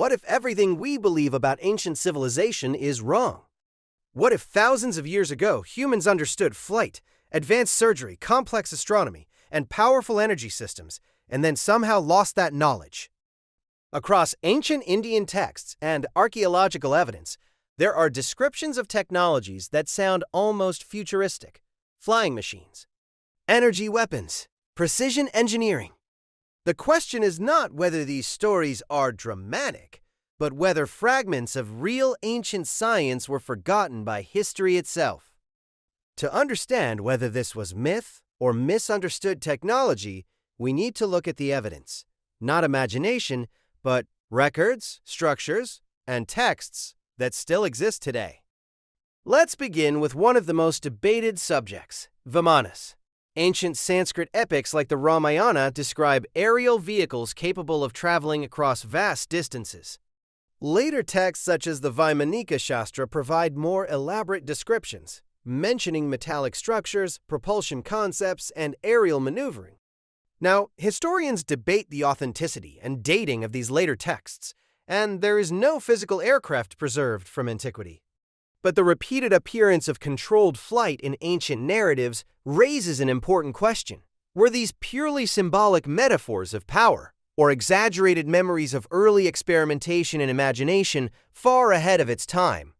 what if everything we believe about ancient civilization is wrong? What if thousands of years ago humans understood flight, advanced surgery, complex astronomy, and powerful energy systems, and then somehow lost that knowledge? Across ancient Indian texts and archaeological evidence, there are descriptions of technologies that sound almost futuristic: flying machines, energy weapons, precision engineering. The question is not whether these stories are dramatic, but whether fragments of real ancient science were forgotten by history itself. To understand whether this was myth or misunderstood technology, we need to look at the evidence, not imagination, but records, structures, and texts that still exist today. Let's begin with one of the most debated subjects, Vimanas. Ancient Sanskrit epics like the Ramayana describe aerial vehicles capable of traveling across vast distances. Later texts such as the Vaimanika Shastra provide more elaborate descriptions, mentioning metallic structures, propulsion concepts, and aerial maneuvering. Now, historians debate the authenticity and dating of these later texts, and there is no physical aircraft preserved from antiquity. But the repeated appearance of controlled flight in ancient narratives raises an important question. Were these purely symbolic metaphors of power, or exaggerated memories of early experimentation and imagination far ahead of its time?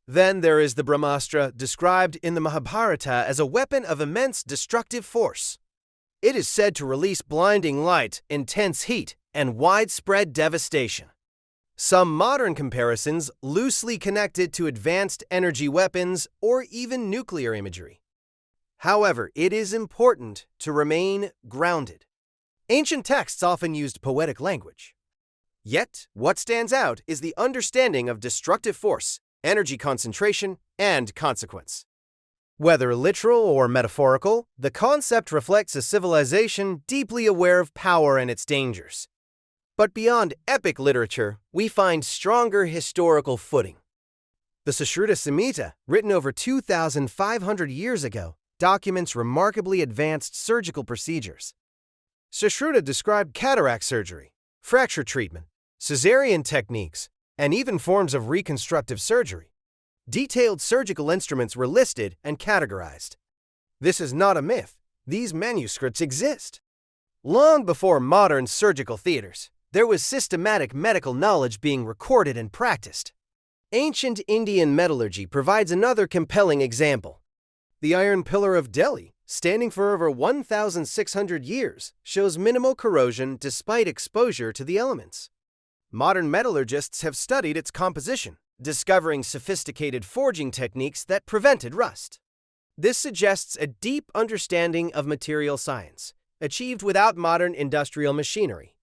Then there is the Brahmastra, described in the Mahabharata as a weapon of immense destructive force. It is said to release blinding light, intense heat, and widespread devastation. Some modern comparisons loosely connect it to advanced energy weapons or even nuclear imagery. However, it is important to remain grounded. Ancient texts often used poetic language. Yet, what stands out is the understanding of destructive force, energy concentration, and consequence. Whether literal or metaphorical, the concept reflects a civilization deeply aware of power and its dangers. But beyond epic literature, we find stronger historical footing. The Sushruta Samhita, written over 2,500 years ago, documents remarkably advanced surgical procedures. Sushruta described cataract surgery, fracture treatment, cesarean techniques, and even forms of reconstructive surgery. Detailed surgical instruments were listed and categorized. This is not a myth. These manuscripts exist. Long before modern surgical theaters, there was systematic medical knowledge being recorded and practiced. Ancient Indian metallurgy provides another compelling example. The Iron Pillar of Delhi, standing for over 1,600 years, shows minimal corrosion despite exposure to the elements. Modern metallurgists have studied its composition, discovering sophisticated forging techniques that prevented rust. This suggests a deep understanding of material science, achieved without modern industrial machinery.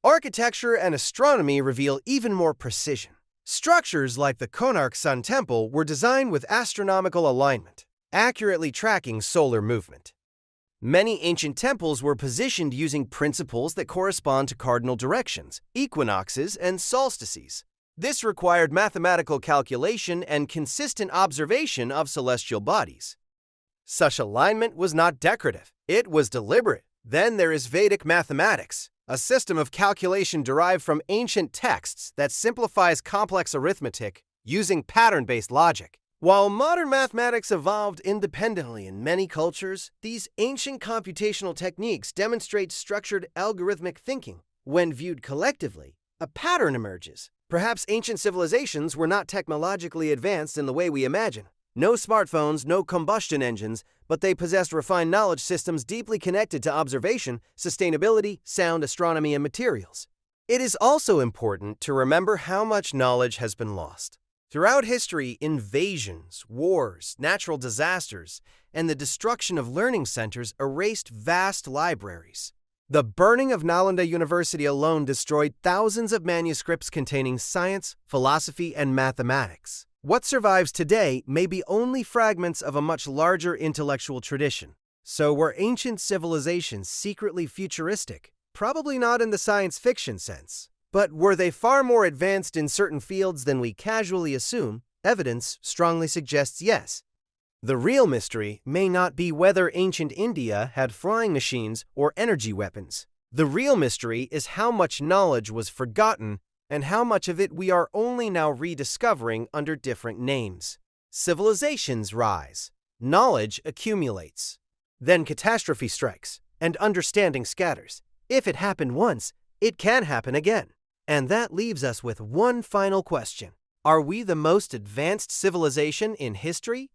Architecture and astronomy reveal even more precision. Structures like the Konark Sun Temple were designed with astronomical alignment, accurately tracking solar movement. Many ancient temples were positioned using principles that correspond to cardinal directions, equinoxes, and solstices. This required mathematical calculation and consistent observation of celestial bodies. Such alignment was not decorative, it was deliberate. Then there is Vedic mathematics, a system of calculation derived from ancient texts that simplifies complex arithmetic using pattern-based logic. While modern mathematics evolved independently in many cultures, these ancient computational techniques demonstrate structured algorithmic thinking. When viewed collectively, a pattern emerges. Perhaps ancient civilizations were not technologically advanced in the way we imagine. No smartphones, no combustion engines, but they possessed refined knowledge systems deeply connected to observation, sustainability, sound astronomy, and materials. It is also important to remember how much knowledge has been lost. Throughout history, invasions, wars, natural disasters, and the destruction of learning centers erased vast libraries. The burning of Nalanda University alone destroyed thousands of manuscripts containing science, philosophy, and mathematics. What survives today may be only fragments of a much larger intellectual tradition. So were ancient civilizations secretly futuristic? Probably not in the science fiction sense. But were they far more advanced in certain fields than we casually assume? Evidence strongly suggests yes. The real mystery may not be whether ancient India had flying machines or energy weapons. The real mystery is how much knowledge was forgotten and how much of it we are only now rediscovering under different names. Civilizations rise, knowledge accumulates. Then catastrophe strikes, and understanding scatters. If it happened once, it can happen again. And that leaves us with one final question. Are we the most advanced civilization in history?